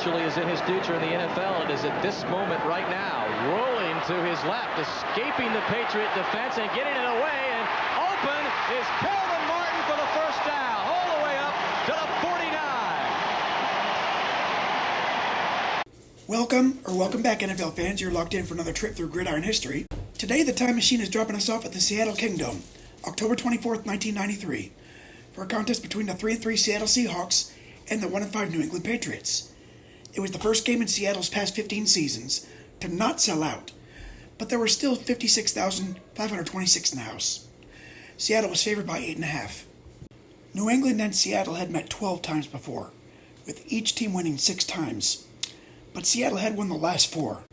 Actually is in his future in the NFL and is at this moment right now rolling to his left, escaping the Patriot defense and getting it away, and open is Calvin Martin for the first down all the way up to the 49. Welcome back, NFL fans. You're locked in for another trip through gridiron history. Today the time machine is dropping us off at the Seattle Kingdome, October 24th, 1993, for a contest between the 3-3 Seattle Seahawks and the 1-5 New England Patriots. It was the first game in Seattle's past 15 seasons to not sell out, but there were still 56,526 in the house. Seattle was favored by 8.5. New England and Seattle had met 12 times before, with each team winning 6 times, but Seattle had won the last 4.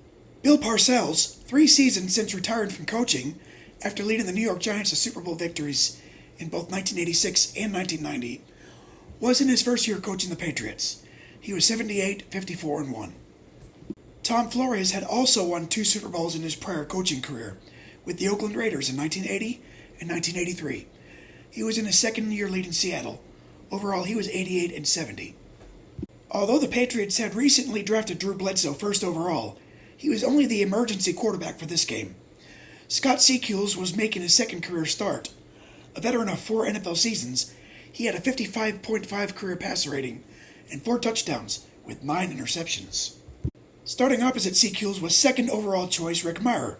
Bill Parcells, 3 seasons since retired from coaching after leading the New York Giants to Super Bowl victories in both 1986 and 1990, was in his first year coaching the Patriots. He was 78, 54-1. Tom Flores had also won 2 Super Bowls in his prior coaching career with the Oakland Raiders in 1980 and 1983. He was in his second year leading Seattle. Overall, he was 88 and 70. Although the Patriots had recently drafted Drew Bledsoe first overall, he was only the emergency quarterback for this game. Scott Secules was making his second career start. A veteran of 4 NFL seasons, he had a 55.5 career passer rating and 4 touchdowns with 9 interceptions. Starting opposite Secules was second overall choice Rick Mirer.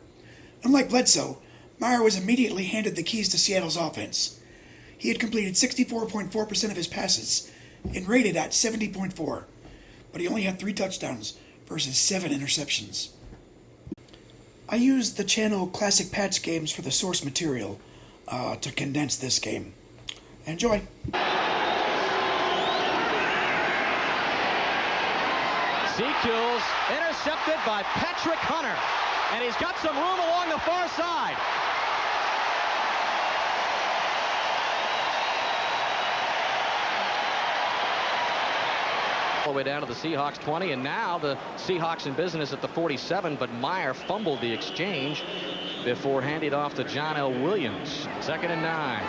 Unlike Bledsoe, Mirer was immediately handed the keys to Seattle's offense. He had completed 64.4% of his passes and rated at 70.4, but he only had 3 touchdowns versus 7 interceptions. I used the channel Classic Pats Games for the source material to condense this game. Enjoy! Secules intercepted by Patrick Hunter, and he's got some room along the far side. All the way down to the Seahawks 20, and now the Seahawks in business at the 47, but Meyer fumbled the exchange before handing off to John L. Williams. 2nd and 9.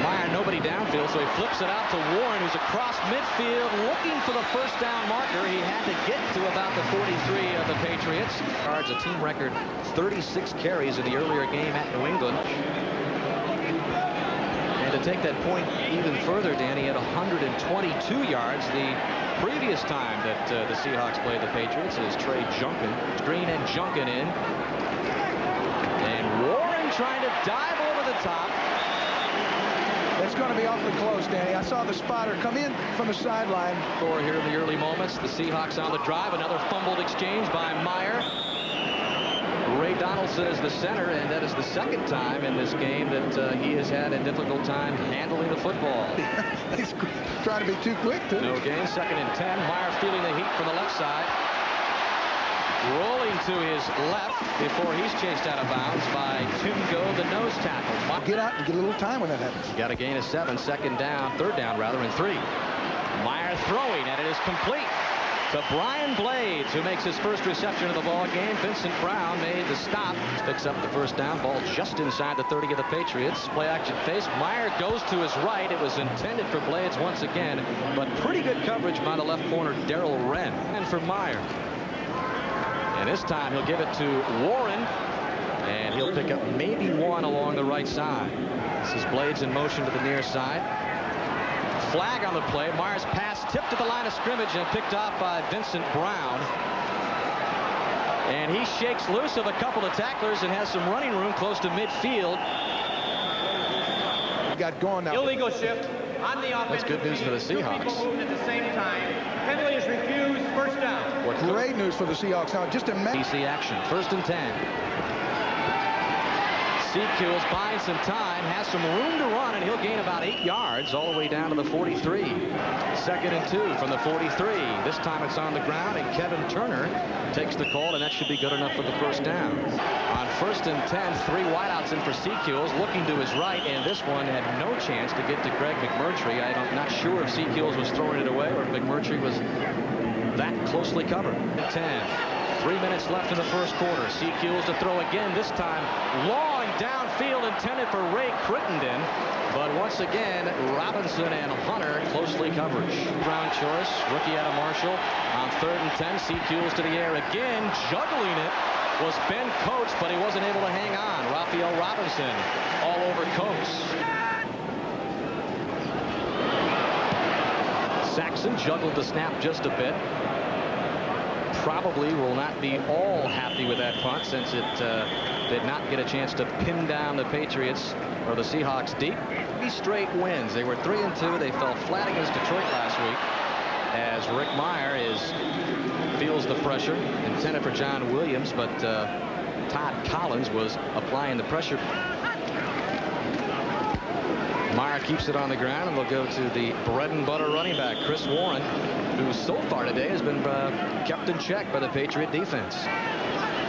Meyer nobody downfield, so he flips it out to Warren, who's across midfield looking for the first down marker. He had to get to about the 43 of the Patriots. Cards a team record 36 carries in the earlier game at New England. And to take that point even further, Danny had 122 yards the previous time that the Seahawks played the Patriots. Is Trey Junkin, Green and Junkin in. And Warren trying to dive over the top. It's going to be awfully close, Danny. I saw the spotter come in from the sideline. Or here in the early moments, the Seahawks on the drive. Another fumbled exchange by Meyer. Ray Donaldson is the center, and that is the second time in this game that he has had a difficult time handling the football. He's trying to be too quick, too. No gain. 2nd and 10. Meyer feeling the heat from the left side. Rolling to his left before he's chased out of bounds by Kingdome, the nose tackle. Get out and get a little time when that happens. Got a gain of 7, 3rd down and 3. Meyer throwing, and it is complete to Brian Blades, who makes his first reception of the ball game. Vincent Brown made the stop, picks up the first down. Ball just inside the 30 of the Patriots. Play action face. Meyer goes to his right. It was intended for Blades once again, but pretty good coverage by the left corner, Darrell Wren. And for Meyer. And this time he'll give it to Warren, and he'll pick up maybe 1 along the right side. This is Blades in motion to the near side. Flag on the play. Meyer's pass tipped to the line of scrimmage and picked off by Vincent Brown. And he shakes loose of a couple of tacklers and has some running room close to midfield. Got going now. Illegal shift on the offense. That's good news for the Seahawks. At the same time, penalty is refused. First down. Great news for the Seahawks now. Just imagine. DC action. 1st and 10. Secules buying some time, has some room to run, and he'll gain about 8 yards all the way down to the 43. 2nd and 2 from the 43. This time it's on the ground, and Kevin Turner takes the call, and that should be good enough for the first down. On 1st and 10, 3 wideouts in for Secules, looking to his right, and this one had no chance to get to Greg McMurtry. I'm not sure if Secules was throwing it away or if McMurtry was that closely covered. 10. 3 minutes left in the first quarter. Secules to throw again, this time long downfield. field intended for Ray Crittenden, but once again, Robinson and Hunter closely coverage. Brown choice, rookie out of Marshall on 3rd and 10. Seahawks to the air again, juggling it was Ben Coates, but he wasn't able to hang on. Raphael Robinson all over Coates. Saxon juggled the snap just a bit. Probably will not be all happy with that punt since it did not get a chance to pin down the Patriots or the Seahawks deep. 3 straight wins. They were 3-2. They fell flat against Detroit last week as Rick Meyer feels the pressure intended for John Williams, but Todd Collins was applying the pressure. Meyer keeps it on the ground, and they'll go to the bread and butter running back, Chris Warren, who so far today has been kept in check by the Patriot defense.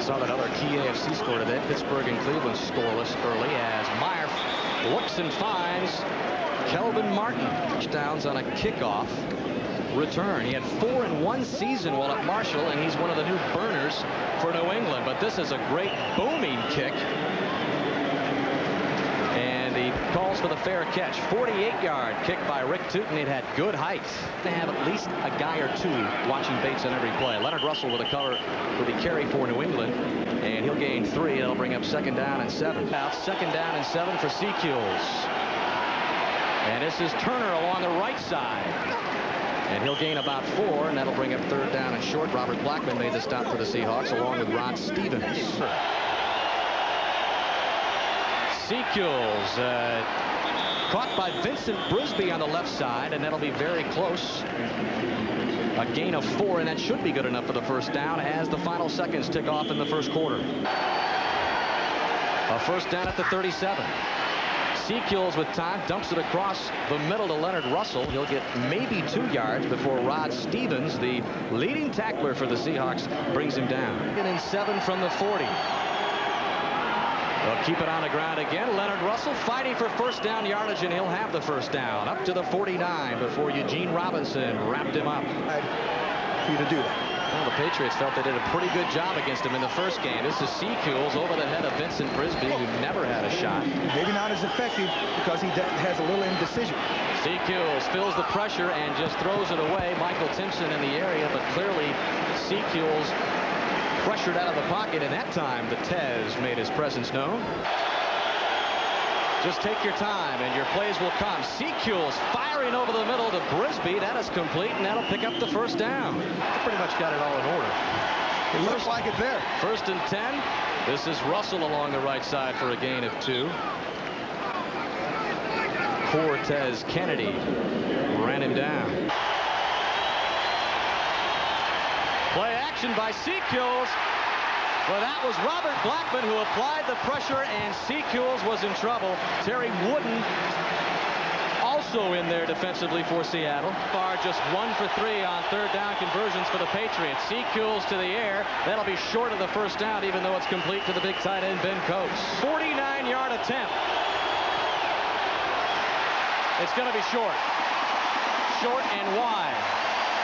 Saw that other key AFC score today. Pittsburgh and Cleveland scoreless early as Meyer looks and finds Kelvin Martin. Touchdowns on a kickoff return. He had 4 in one season while at Marshall, and he's one of the new burners for New England. But this is a great booming kick. And he calls for the fair catch. 48-yard kick by Rick Tootin. It had good height. They have at least a guy or two watching Bates on every play. Leonard Russell with a carry for New England, and he'll gain 3. That'll bring up 2nd down and 7. Now 2nd down and 7 for Seahawks. And this is Turner along the right side. And he'll gain about 4, and that'll bring up 3rd down and short. Robert Blackman made the stop for the Seahawks along with Rod Stevens. Seahawks caught by Vincent Brisby on the left side, and that'll be very close. A gain of 4, and that should be good enough for the 1st down as the final seconds tick off in the 1st quarter. A 1st down at the 37. Seahawks with time dumps it across the middle to Leonard Russell. He'll get maybe 2 yards before Rod Stevens, the leading tackler for the Seahawks, brings him down. And 7 from the 40. They'll keep it on the ground again. Leonard Russell fighting for 1st down yardage, and he'll have the 1st down up to the 49 before Eugene Robinson wrapped him up. For you to do that. Well, the Patriots felt they did a pretty good job against him in the 1st game. This is Seahawks over the head of Vincent Brisby, who never had a shot. Maybe not as effective because he has a little indecision. Seahawks feels the pressure and just throws it away. Michael Timpson in the area, but clearly Seahawks pressured out of the pocket, and that time the Tez made his presence known. Just take your time, and your plays will come. Seahawks firing over the middle to Brisby. That is complete, and that'll pick up the 1st down. They pretty much got it all in order. It looks like it there. 1st and 10. This is Russell along the right side for a gain of 2. Cortez Kennedy ran him down. Play action by Seahawks. Well, that was Robert Blackman who applied the pressure, and Seahawks was in trouble. Terry Wooden also in there defensively for Seattle. Far just 1 for 3 on 3rd down conversions for the Patriots. Seahawks to the air. That'll be short of the 1st down, even though it's complete to the big tight end Ben Coates. 49-yard attempt. It's going to be short. Short and wide.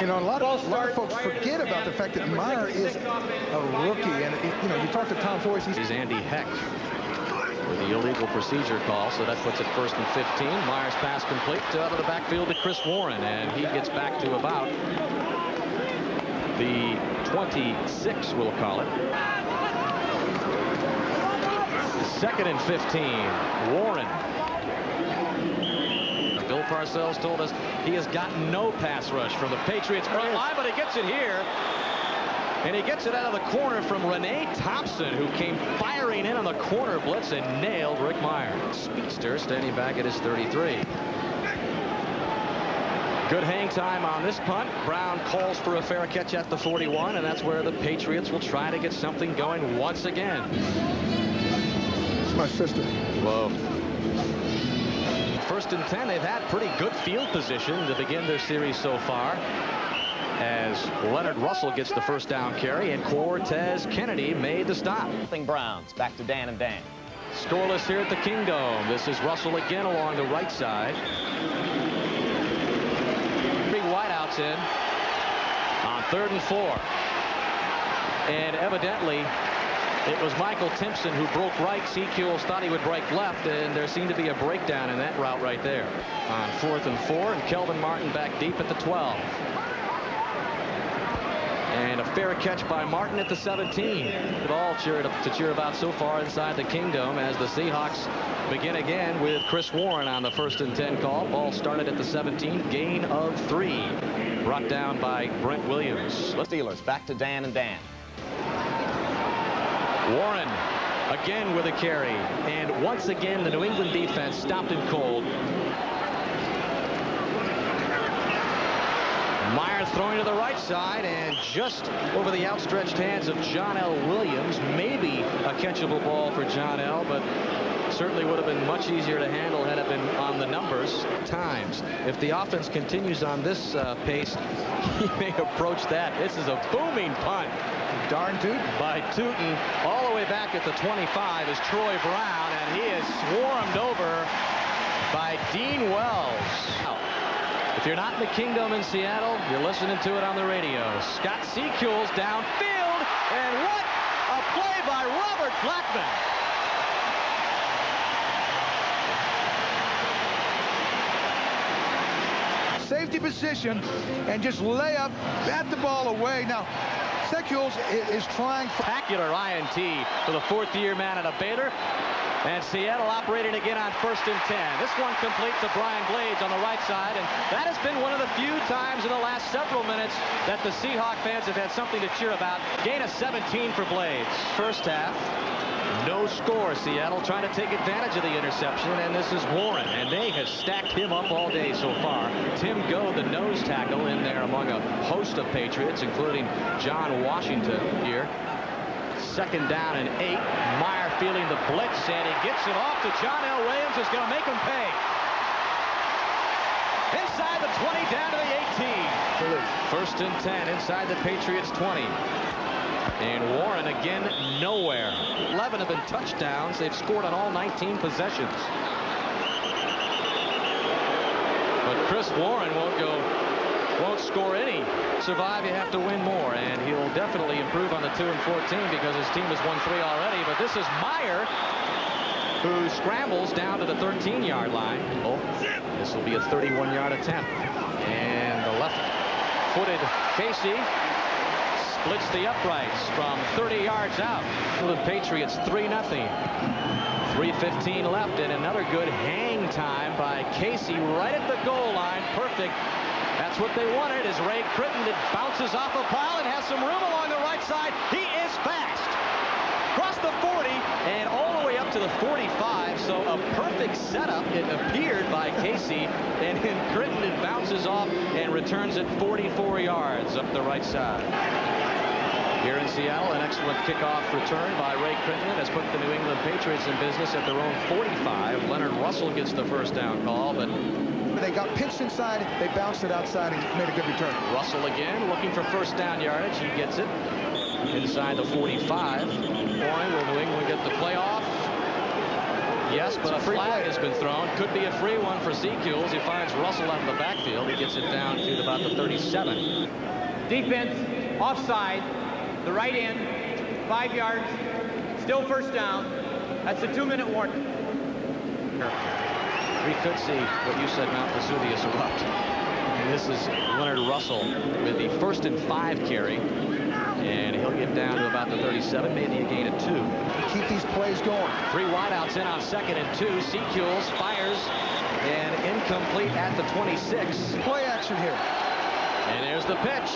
You know, a lot of folks forget about the fact that Meyer is a rookie, and you know, you talk to Tom Floyd. He's Andy Heck with the illegal procedure call, so that puts it 1st and 15. Meyer's pass complete out of the backfield to Chris Warren, and he gets back to about the 26, we'll call it. 2nd and 15. Warren. Bill Parcells told us he has gotten no pass rush from the Patriots front line, but he gets it here. And he gets it out of the corner from Renee Thompson, who came firing in on the corner blitz and nailed Rick Meyer. Speedster standing back at his 33. Good hang time on this punt. Brown calls for a fair catch at the 41, and that's where the Patriots will try to get something going once again. It's my sister. Whoa. 1st and 10. They've had pretty good field position to begin their series so far, as Leonard Russell gets the 1st down carry, and Cortez Kennedy made the stop. Browns back to Dan and Dan. Scoreless here at the Kingdome. This is Russell again along the right side. Big wideouts in on 3rd and 4. And evidently It was Michael Timpson who broke right. Seahawks thought he would break left, and there seemed to be a breakdown in that route right there. On 4th and 4, and Kelvin Martin back deep at the 12. And a fair catch by Martin at the 17. It all to cheer about so far inside the Kingdome as the Seahawks begin again with Chris Warren on the 1st and 10 call. Ball started at the 17, gain of 3. Brought down by Brent Williams. Steelers back to Dan and Dan. Warren again with a carry, and once again the New England defense stopped him cold. Myers throwing to the right side, and just over the outstretched hands of John L. Williams. Maybe a catchable ball for John L., but certainly would have been much easier to handle had it been on the numbers. Times, if the offense continues on this pace, he may approach that. This is a booming punt. Darn Tootin. By Tootin. All the way back at the 25 is Troy Brown, and he is swarmed over by Dean Wells. If you're not in the Kingdome in Seattle, you're listening to it on the radio. Scott Seahawks downfield, and what a play by Robert Blackman. Safety position and just lay up, bat the ball away. Now, Seahawks is trying. Spectacular INT for the 4th-year man at a Baylor. And Seattle operating again on 1st and 10. This one complete to Brian Blades on the right side, and that has been one of the few times in the last several minutes that the Seahawk fans have had something to cheer about. Gain of 17 for Blades. First half, no score. Seattle trying to take advantage of the interception, and this is Warren, and they have stacked him up all day so far. Tim Go, the nose tackle, in there among a host of Patriots, including John Washington here. 2nd down and 8. Meyer feeling the blitz, and he gets it off to John L. Williams, who's going to make him pay. Inside the 20, down to the 18. 1st and 10 inside the Patriots 20. And Warren again nowhere. 11 have been touchdowns. They've scored on all 19 possessions. But Chris Warren won't score any. Survive, you have to win more, and he'll definitely improve on the 2 and 14 because his team has won 3 already. But this is Meyer, who scrambles down to the 13-yard line. Oh, this will be a 31-yard attempt, and the left-footed Casey splits the uprights from 30 yards out. The Patriots 3-0. 3:15 left, and another good hang time by Casey right at the goal line. Perfect. That's what they wanted, as Ray Crittenden bounces off a pile and has some room along the right side. He is fast. Across the 40 and all the way up to the 45. So a perfect setup, it appeared, by Casey. And then Crittenden bounces off and returns it 44 yards up the right side. Here in Seattle, an excellent kickoff return by Ray Crittenden has put the New England Patriots in business at their own 45. Leonard Russell gets the first down call, but they got pinched inside, they bounced it outside and made a good return. Russell again looking for first down yardage. He gets it inside the 45. Boy, will New England get the playoff? Yes, but a flag has been thrown. Could be a free one for Seahawks. He finds Russell out of the backfield. He gets it down to about the 37. Defense offside, the right end, 5 yards, still first down. That's a 2-minute warning. We could see what you said, Mount Vesuvius erupt. And this is Leonard Russell with the 1st and 5 carry. And he'll get down to about the 37, maybe a gain of 2. Keep these plays going. 3 wideouts in on 2nd and 2. Seahawks fires, and incomplete at the 26. Play action here. And there's the pitch.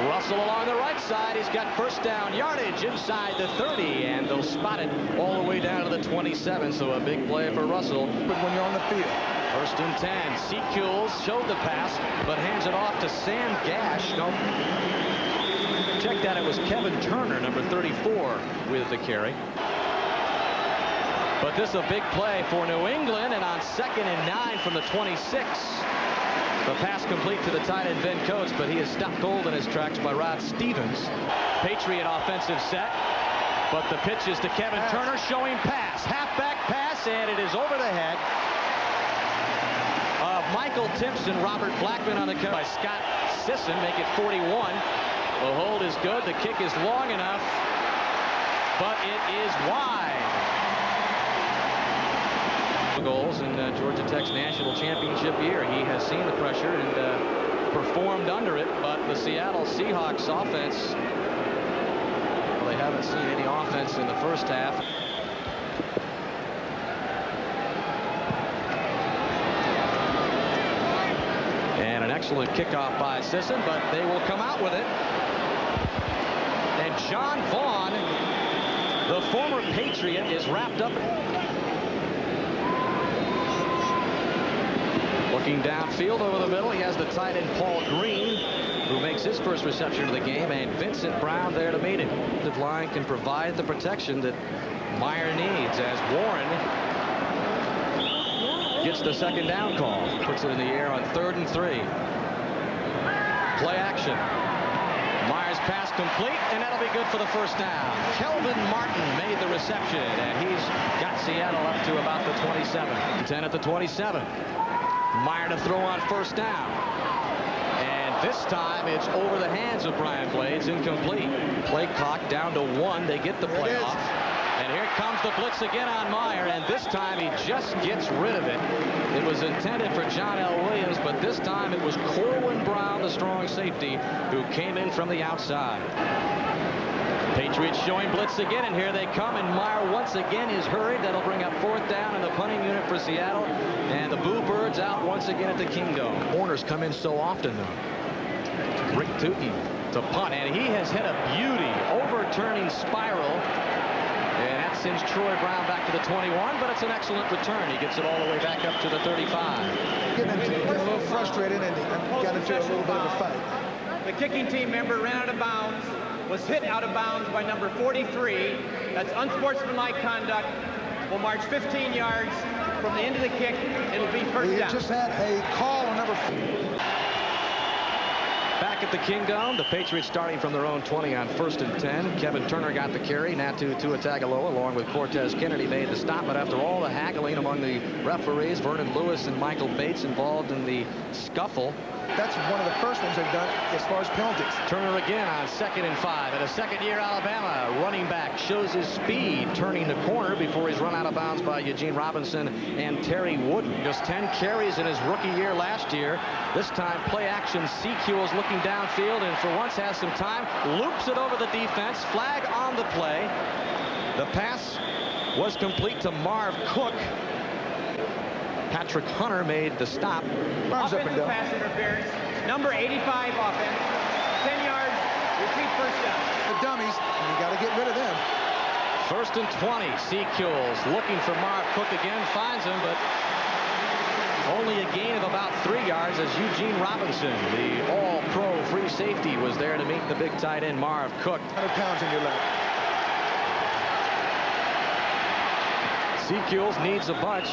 Russell along the right side. He's got first down yardage inside the 30, and they'll spot it all the way down to the 27. So a big play for Russell. But when you're on the field. 1st and 10. Seahawks showed the pass, but hands it off to Sam Gash. No. Check that. It was Kevin Turner, number 34, with the carry. But this is a big play for New England, and on 2nd and 9 from the 26. The pass complete to the tight end Ben Coates, but he is stopped cold in his tracks by Rod Stevens. Patriot offensive set, but the pitch is to Kevin Turner, showing pass. Halfback pass, and it is over the head of Michael Timpson. Robert Blackman on the cut by Scott Sisson, make it 41. The hold is good. The kick is long enough. but it is wide. Goals in Georgia Tech's national championship year. He has seen the pressure and performed under it, but the Seattle Seahawks offense, well, they haven't seen any offense in the first half. And an excellent kickoff by Sisson, but they will come out with it. And John Vaughn, the former Patriot, is wrapped up. Looking downfield over the middle, he has the tight end Paul Green, who makes his first reception of the game, and Vincent Brown there to meet him. The line can provide the protection that Meyer needs as Warren gets the second down call. Puts it in the air on 3rd and 3. Play action. Myers pass complete, and that'll be good for the first down. Kelvin Martin made the reception, and he's got Seattle up to about the 27. 10 at the 27. Meyer to throw on first down. And this time it's over the hands of Brian Blades, incomplete. Play clock down to 1. They get the play off. And here comes the blitz again on Meyer, and this time he just gets rid of it. It was intended for John L. Williams, but this time it was Corwin Brown, the strong safety, who came in from the outside. Patriots showing blitz again, and here they come, and Meyer once again is hurried. That'll bring up 4th down in the punting unit for Seattle, and the Boo Birds out once again at the Kingdome. Corners come in so often, though. Rick Tukey to punt, and he has hit a beauty, overturning spiral, and that sends Troy Brown back to the 21, but it's an excellent return. He gets it all the way back up to the 35. Getting a little frustrated, and got into a little bit of a fight. The kicking team member ran out of bounds, was hit out of bounds by number 43. That's unsportsmanlike conduct. Will march 15 yards from the end of the kick. It'll be first We down. just had a call on number 4. Back at the Kingdome, the Patriots starting from their own 20 on 1st and 10. Kevin Turner got the carry. Natu Tua Tagovailoa, along with Cortez Kennedy, made the stop. But after all the haggling among the referees, Vernon Lewis and Michael Bates involved in the scuffle. That's one of the first ones they've done as far as penalties. Turner again on 2nd and 5. At a second-year Alabama running back shows his speed, turning the corner before he's run out of bounds by Eugene Robinson and Terry Wooden. Just 10 carries in his rookie year last year. This time, play action. Seahawks looking downfield, and for once has some time. Loops it over the defense. Flag on the play. The pass was complete to Marv Cook. Patrick Hunter made the stop. Arms up and Offensive down. pass interference. Number 85 offense. 10 yards. Repeat first down. The dummies, and you got to get rid of them. 1st and 20. Seahawks looking for Marv Cook again. Finds him, but only a gain of about 3 yards as Eugene Robinson, the all-pro free safety, was there to meet the big tight end Marv Cook. 100 pounds in your lap. Seahawks needs a bunch.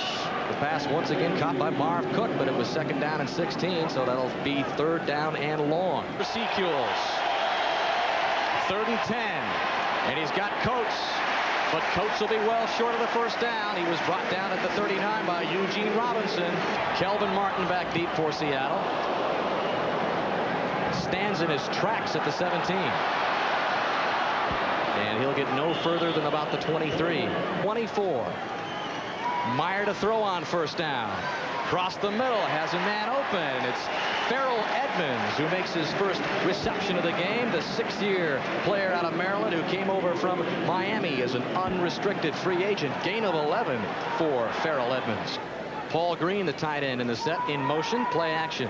The pass once again caught by Marv Cook, but it was 2nd down and 16, so that'll be 3rd down and long for Seahawks. 3rd and 10, and he's got Coates, but Coates will be well short of the first down. He was brought down at the 39 by Eugene Robinson. Kelvin Martin back deep for Seattle. Stands in his tracks at the 17. And he'll get no further than about the 23. 24. Meyer to throw on first down. Across the middle, has a man open. It's Farrell Edmonds who makes his first reception of the game. The 6th-year player out of Maryland who came over from Miami as an unrestricted free agent. Gain of 11 for Farrell Edmonds. Paul Green, the tight end in the set, in motion. Play action.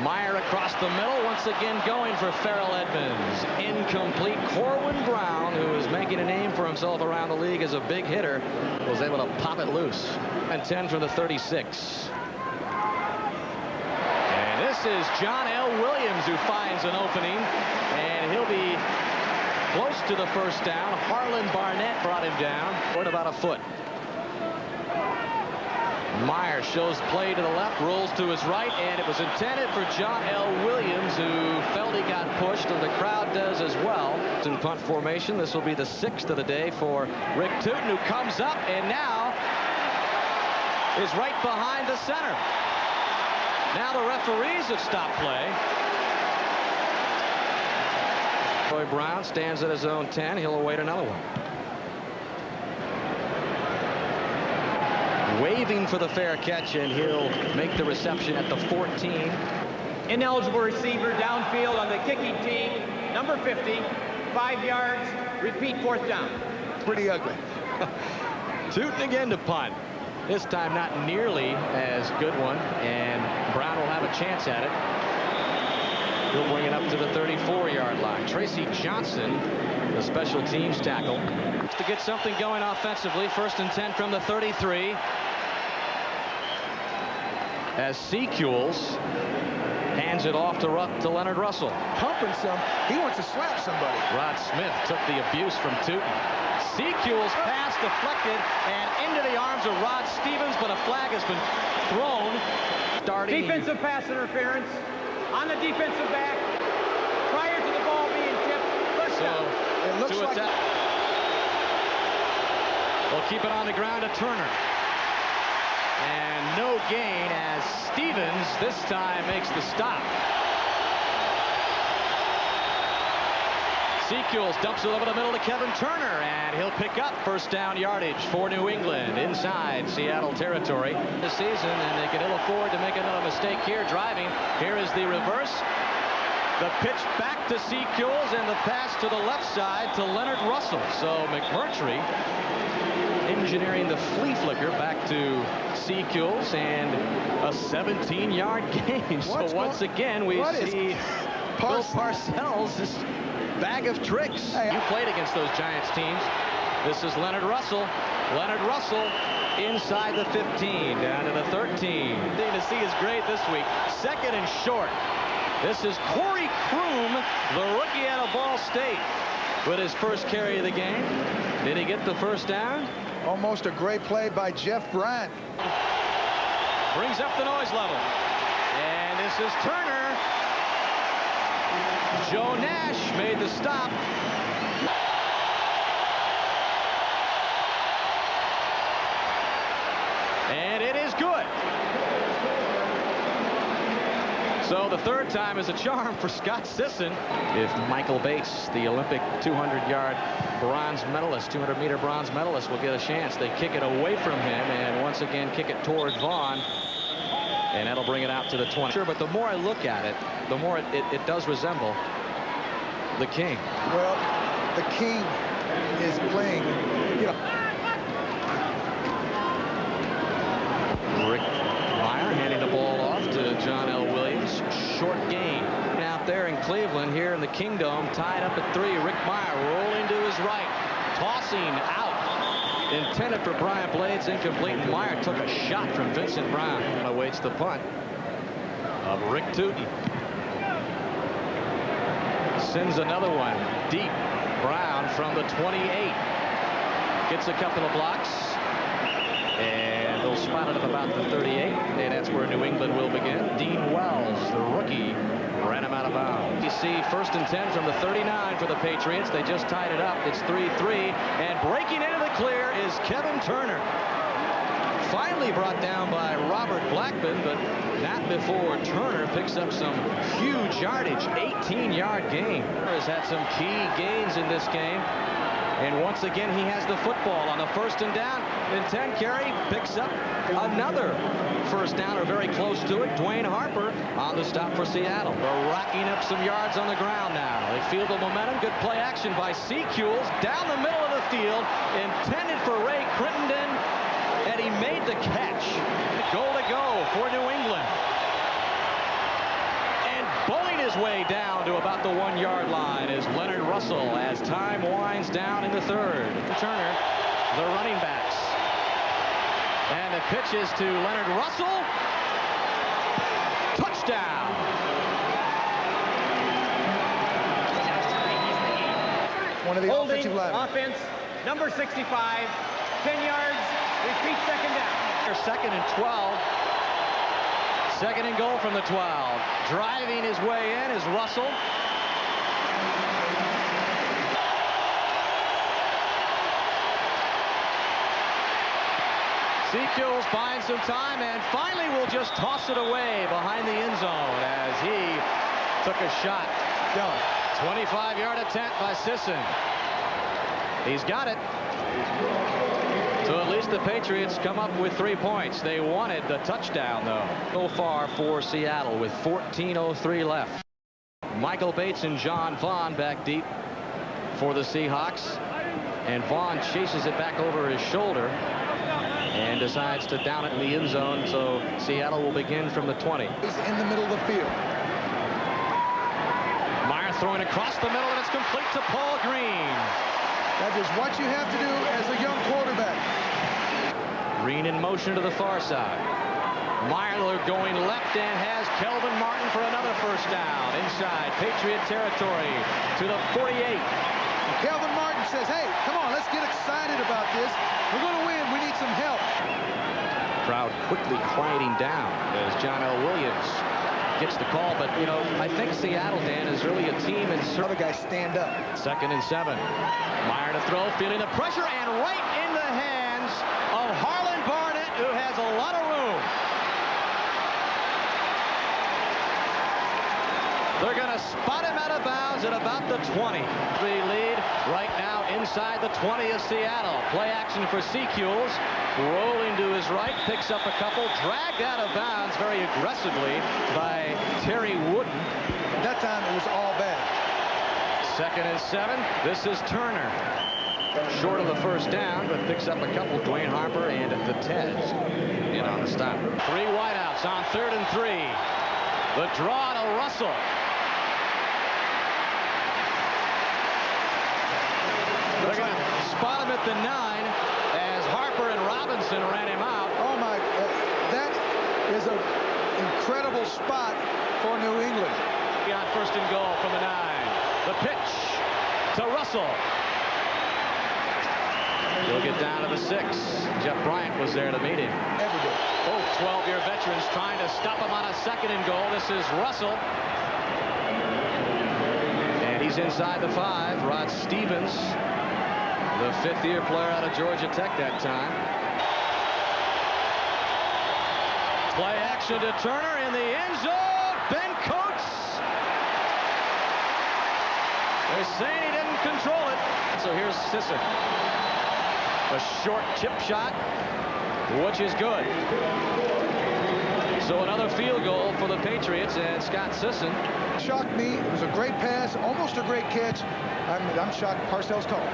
Meyer across the middle, once again going for Farrell Edmonds. Incomplete. Corwin Brown, who is making a name for himself around the league as a big hitter, was able to pop it loose. And 10 from the 36. And this is John L. Williams who finds an opening, and he'll be close to the first down. Harlan Barnett brought him down. What about a foot? Meyer shows play to the left, rolls to his right, and it was intended for John L. Williams, who felt he got pushed, and the crowd does as well. In punt formation, this will be the 6th of the day for Rick Tootin, who comes up and now is right behind the center. Now the referees have stopped play. Troy Brown stands at his own 10. He'll await another one. waving for the fair catch, and he'll make the reception at the 14. Ineligible receiver downfield on the kicking team, number 50, 5 yards, repeat, 4th down. Pretty ugly. Tootin again to punt. This time not nearly as good one, and Brown will have a chance at it. He'll bring it up to the 34-yard line. Tracy Johnson, the special teams tackle, to get something going offensively. 1st and 10 from the 33. As Seahawks hands it off to Leonard Russell. Pumping some. He wants to slap somebody. Rod Smith took the abuse from Tootin. Seahawks pass deflected and into the arms of Rod Stevens, but a flag has been thrown. Starting Defensive pass interference on the defensive back prior to the ball being tipped. First down. It looks like We'll keep it on the ground to Turner. And no gain as Stevens this time makes the stop. Seahawks dumps it over the middle to Kevin Turner, and he'll pick up 1st down yardage for New England inside Seattle territory this season, and they can ill afford to make another mistake here driving. Here is the reverse. The pitch back to Seahawks and the pass to the left side to Leonard Russell. So McMurtry engineering the flea flicker back to Seahawks and a 17-yard gain. So once again we see Bill Parcells' bag of tricks. You played against those Giants teams. This is Leonard Russell. Leonard Russell inside the 15, down to the 13. Thing to see is great this week. 2nd and short. This is Corey Kroom, the rookie out of Ball State, with his first carry of the game. Did he get the 1st down? almost a great play by Jeff Bryant. Brings up the noise level. And this is Turner. Joe Nash made the stop. And it is good. So the third time is a charm for Scott Sisson. If Michael Bates, the Olympic 200-yard bronze medalist, 200-meter bronze medalist, will get a chance, they kick it away from him and once again kick it toward Vaughn. And that'll bring it out to the 20. Sure, but the more I look at it, the more it does resemble the King. Well, the King is playing, you know. Rick Meyer handing the ball off to John L. Williams. Short gain out there in Cleveland. Here in the Kingdome, tied up at 3. Rick Meyer rolling to his right, tossing out. Intended for Brian Blades, incomplete. Meyer took a shot from Vincent Brown. And awaits the punt of Rick Tootin. Sends another one deep. Brown from the 28. Gets a couple of blocks. And they'll spot it up about the 38. And that's where New England will begin. Dean Wells, the rookie, ran him out of bounds. You see, 1st and 10 from the 39 for the Patriots. They just tied it up. It's 3-3. And breaking into the clear is Kevin Turner. Finally brought down by Robert Blackman, but not before Turner picks up some huge yardage. 18-yard gain. Has had some key gains in this game. And once again, he has the football on the 1st and down. And 10 carry picks up another 1st down, or very close to it. Dwayne Harper on the stop for Seattle. They're racking up some yards on the ground now. They feel the momentum. Good play action by Seahawks down the middle of the field. Intended for Ray Crittenden. And he made the catch. Goal to go for New England. And bowling his way down to about the 1-yard line is Leonard Russell as time winds down in the 3rd. Turner, the running backs. And the pitch is to Leonard Russell. Touchdown. One of the offensive linemen. Offense, number 65, 10 yards, repeat 2nd down. 2nd and 12. 2nd and goal from the 12. Driving his way in is Russell. Seahawks buying some time and finally will just toss it away behind the end zone as he took a shot. 25-yard attempt by Sisson. He's got it. So at least the Patriots come up with 3 points. They wanted the touchdown, though. So far for Seattle with 14:03 left. Michael Bates and John Vaughn back deep for the Seahawks. And Vaughn chases it back over his shoulder and decides to down it in the end zone. So Seattle will begin from the 20. He's in the middle of the field. Meyer throwing across the middle, and it's complete to Paul Green. That is what you have to do as a young quarterback. Green in motion to the far side. Meyer going left and has Kelvin Martin for another first down inside Patriot territory to the 48. Kelvin Martin says, hey, come on, let's get excited about this. We're going to win. We need some help. Crowd quickly quieting down as John L. Williams gets the call. But, you know, I think Seattle, Dan, is really a team in Other guys stand up. 2nd and 7. Meyer to throw, feeling the pressure, and right in the hands of Harlan Barnett, who has a lot of room. They're going to spot him out of bounds at about the 20. The lead right now inside the 20 of Seattle. Play action for Seahawks. Rolling to his right, picks up a couple, dragged out of bounds very aggressively by Terry Wooden. That time it was all bad. 2nd and 7. This is Turner. Short of the first down, but picks up a couple. Dwayne Harper and the Teds in on the stop. 3 wideouts on 3rd and 3. The draw to Russell. They're going to spot him at the 9 as Harper and Robinson ran him out. Oh, my. That is an incredible spot for New England. On 1st and goal from the 9. The pitch to Russell. He'll get down to the 6. Jeff Bryant was there to meet him. Every day. Both 12-year veterans trying to stop him on a 2nd and goal. This is Russell. And he's inside the 5. Rod Stevens, the 5th-year player out of Georgia Tech that time. Play action to Turner in the end zone. Ben Coates. They're saying he didn't control it. So here's Sisson. A short chip shot, which is good. So another field goal for the Patriots, and Scott Sisson. Shocked me. It was a great pass, almost a great catch. I'm shocked Parcells called.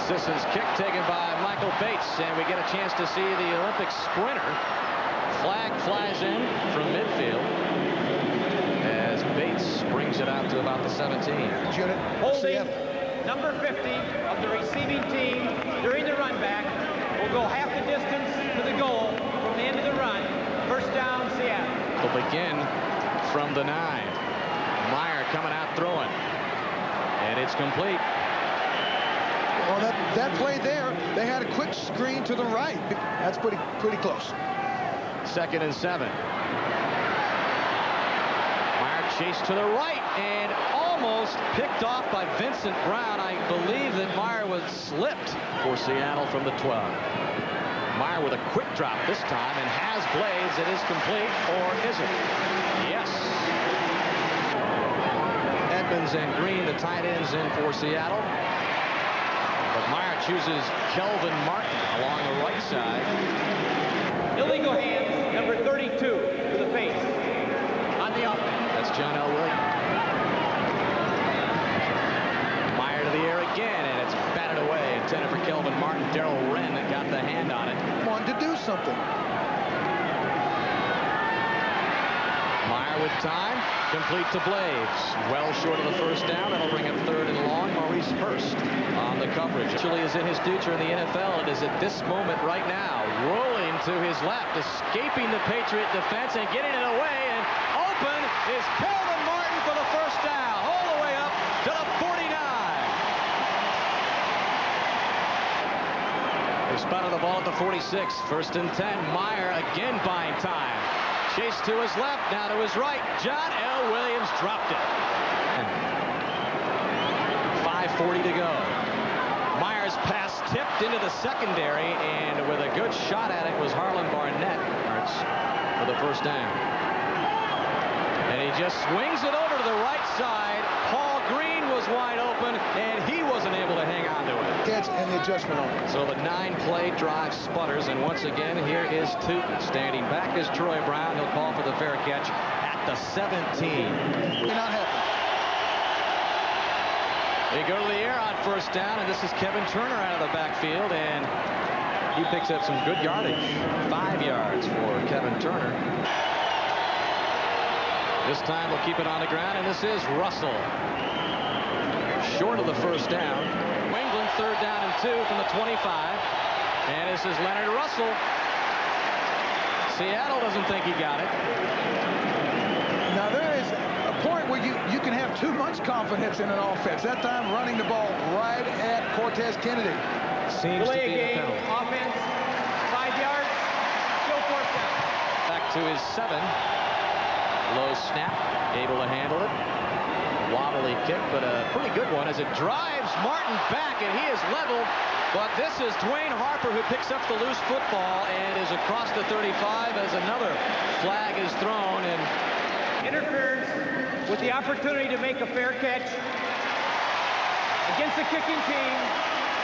Sisson's kick taken by Michael Bates, and we get a chance to see the Olympic sprinter. Flag flies in from midfield as Bates brings it out to about the 17. Unit. Holding number 50 of the receiving team during the run back will go half the distance to the goal from the end of the run. First down, Seattle. Will begin from the 9. Meyer coming out throwing, and it's complete. Well, that play there, they had a quick screen to the right. That's pretty close. 2nd and 7. Meyer chased to the right and almost picked off by Vincent Brown. I believe that Meyer was slipped for Seattle from the 12. Meyer with a quick drop this time and has Blades. It is complete, or is it? Yes. Edmonds and Green, the tight ends, in for Seattle. But Meyer chooses Kelvin Martin along the right side. Illegal hands, number 32 to the face on the offense. That's John L. Williams. Meyer to the air again, and it's batted away. Intended for Kelvin Martin. Darrell Wren that got the hand on it. Wanted to do something. Meyer with time. Complete to Blades. Well short of the first down. That'll bring him 3rd and long. Maurice Hurst on the coverage. Chile is in his future in the NFL. It is at this moment right now. Rolling to his left. Escaping the Patriot defense and getting it away. And open is Kelvin Martin for the first down. All the way up to the 49. They spotted the ball at the 46. 1st and 10. Meyer again buying time. Chase to his left, now to his right. John L. Williams dropped it. 5:40 to go. Meyer's pass tipped into the secondary, and with a good shot at it was Harlan Barnett for the first down. And he just swings it over to the right side. Paul Green was wide open, and he wasn't able to hang on to it. Catch and the adjustment on it. So the 9-play drive sputters, and once again, here is Tootin. Standing back is Troy Brown. He'll call for the fair catch at the 17. Not happen. They go to the air on first down, and this is Kevin Turner out of the backfield, and he picks up some good yardage. 5 yards for Kevin Turner. This time we'll keep it on the ground, and this is Russell. Short of the first down. England 3rd down and 2 from the 25. And this is Leonard Russell. Seattle doesn't think he got it. Now there is a point where you can have too much confidence in an offense. That time running the ball right at Cortez Kennedy. Seems to be the penalty. Offense, 5 yards, still 4th down. Back to his 7. Low snap, able to handle it. Wobbly kick, but a pretty good one as it drives Martin back, and he is leveled. But this is Dwayne Harper who picks up the loose football and is across the 35 as another flag is thrown. And Interference with the opportunity to make a fair catch against the kicking team.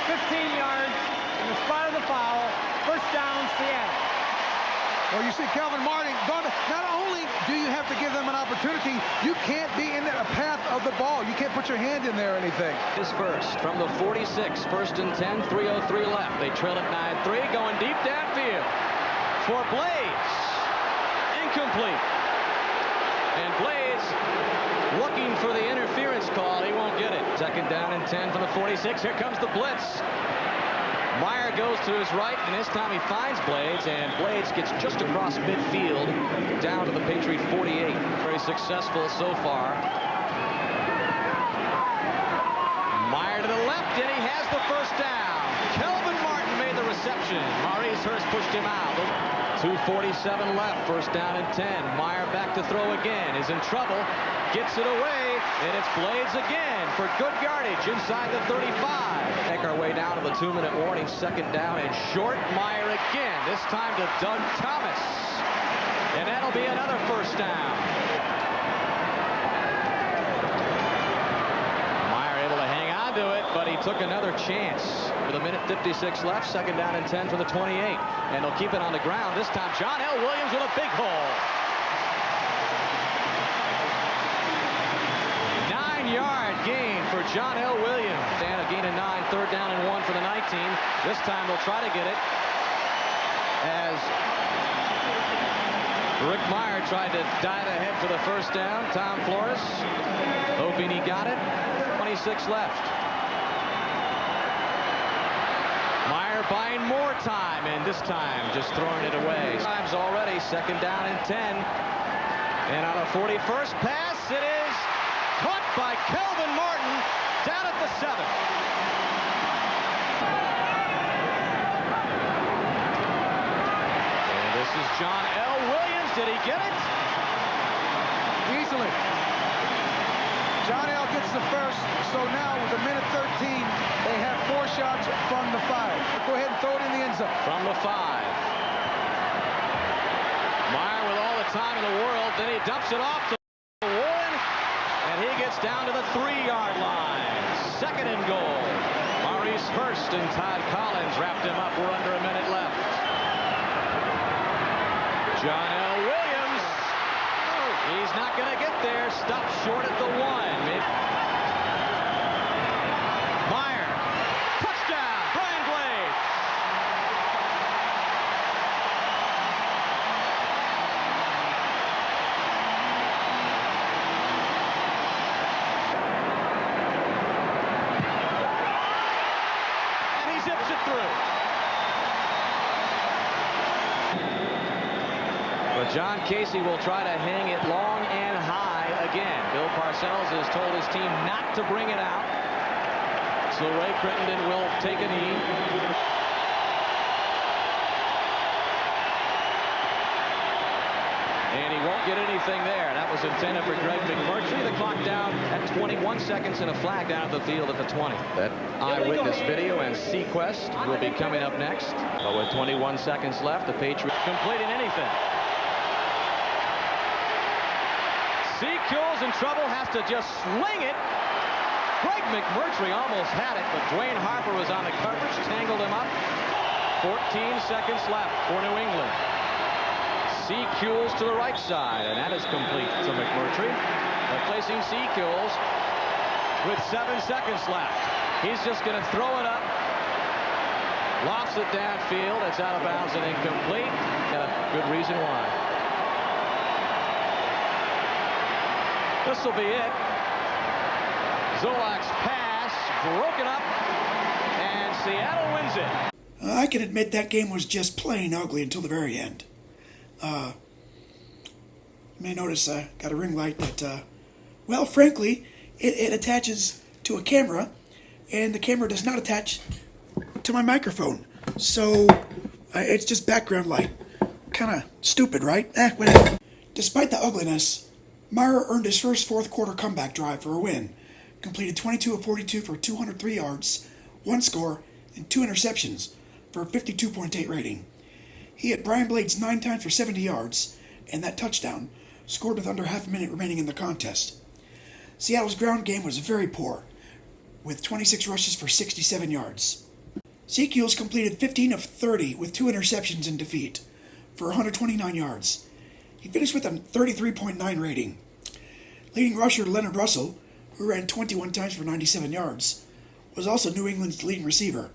15 yards in the spot of the foul. 1st down, Seattle. Well, you see Calvin Martin, not only do you have to give them an opportunity, you can't be in the path of the ball. You can't put your hand in there or anything. his first from the 46, 1st and 10, 3:03 left. They trail at 9-3, going deep downfield for Blades. Incomplete. And Blades looking for the interference call. He won't get it. 2nd down and 10 from the 46. Here comes the blitz. Meyer goes to his right, and this time he finds Blades, and Blades gets just across midfield down to the Patriot 48. Very successful so far. Meyer to the left, and he has the 1st down. Kelvin Martin made the reception. Maurice Hurst pushed him out. 2:47 left, 1st down and 10. Meyer back to throw again, is in trouble, gets it away, and it's Blades again for good yardage inside the 35. Make our way down to the 2-minute warning. 2nd down and short. Meyer again, this time to Doug Thomas. And that'll be another 1st down. Meyer able to hang on to it, but he took another chance. With 1:56 left, 2nd down and 10 for the 28. And they'll keep it on the ground. This time, John L. Williams with a big hole. 9-yard gain for John L. Williams. And a gain of 9, 3rd down and 1 for the 19. This time they'll try to get it as Rick Meyer tried to dive ahead for the 1st down. Tom Flores hoping he got it. 26 left. Meyer buying more time, and this time just throwing it away. Times already. 2nd down and 10. And on a 41st pass, it is caught by Kelvin Martin down at the 7. And this is John L. Williams. Did he get it? Easily. John L. gets the 1st, so now with 1:13, they have 4 shots from the 5. Go ahead and throw it in the end zone. From the 5. Meyer with all the time in the world, then he dumps it off to Warren, and he gets down to the 3-yard line. 2nd and goal. Maurice Hurst and Todd Collins wrapped him up. We're under a minute left. John L. Williams. He's not going to get there. Stopped short at the 1. Meyer. Touchdown. Brian Blades. And he zips it through. But John Casey will try to hang it long and high again. Bill Parcells has told his team not to bring it out. So Ray Crittenden will take a knee. And he won't get anything there. That was intended for Greg McMurtry. The clock down at 21 seconds and a flag down at the field at the 20. That eyewitness video and Sequest will be coming up next. But with 21 seconds left, the Patriots completing anything. Seacool's in trouble, has to just sling it, Greg McMurtry almost had it, but Dwayne Harper was on the coverage, tangled him up. 14 seconds left for New England. Seahawks to the right side, and that is complete to McMurtry. Replacing Seahawks with 7 seconds left. He's just going to throw it up. Lofts it downfield. It's out of bounds and incomplete. Got a good reason why. This will be it. Zolak's pass broken up, and Seattle wins it. I can admit that game was just plain ugly until the very end. You may notice I got a ring light that, well, frankly, it attaches to a camera, and the camera does not attach to my microphone. So, it's just background light. Kind of stupid, right? Whatever. Despite the ugliness, Meyer earned his first fourth quarter comeback drive for a win. Completed 22 of 42 for 203 yards, 1 score, and 2 interceptions for a 52.8 rating. He hit Brian Blades 9 times for 70 yards, and that touchdown scored with under half a minute remaining in the contest. Seattle's ground game was very poor, with 26 rushes for 67 yards. Seahawks completed 15 of 30 with 2 interceptions in defeat for 129 yards. He finished with a 33.9 rating. Leading rusher Leonard Russell, who ran 21 times for 97 yards, was also New England's leading receiver,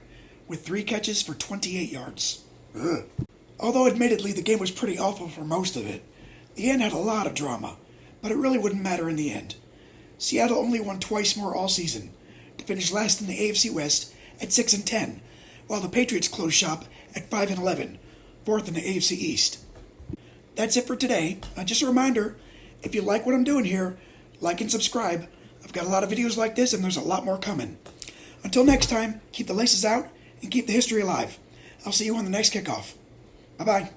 with 3 catches for 28 yards. Ugh. Although admittedly the game was pretty awful for most of it, the end had a lot of drama, but it really wouldn't matter in the end. Seattle only won twice more all season, to finish last in the AFC West at 6-10, while the Patriots closed shop at 5-11, fourth in the AFC East. That's it for today. Just a reminder, if you like what I'm doing here, like and subscribe. I've got a lot of videos like this, and there's a lot more coming. Until next time, keep the laces out and keep the history alive. I'll see you on the next kickoff. Bye-bye.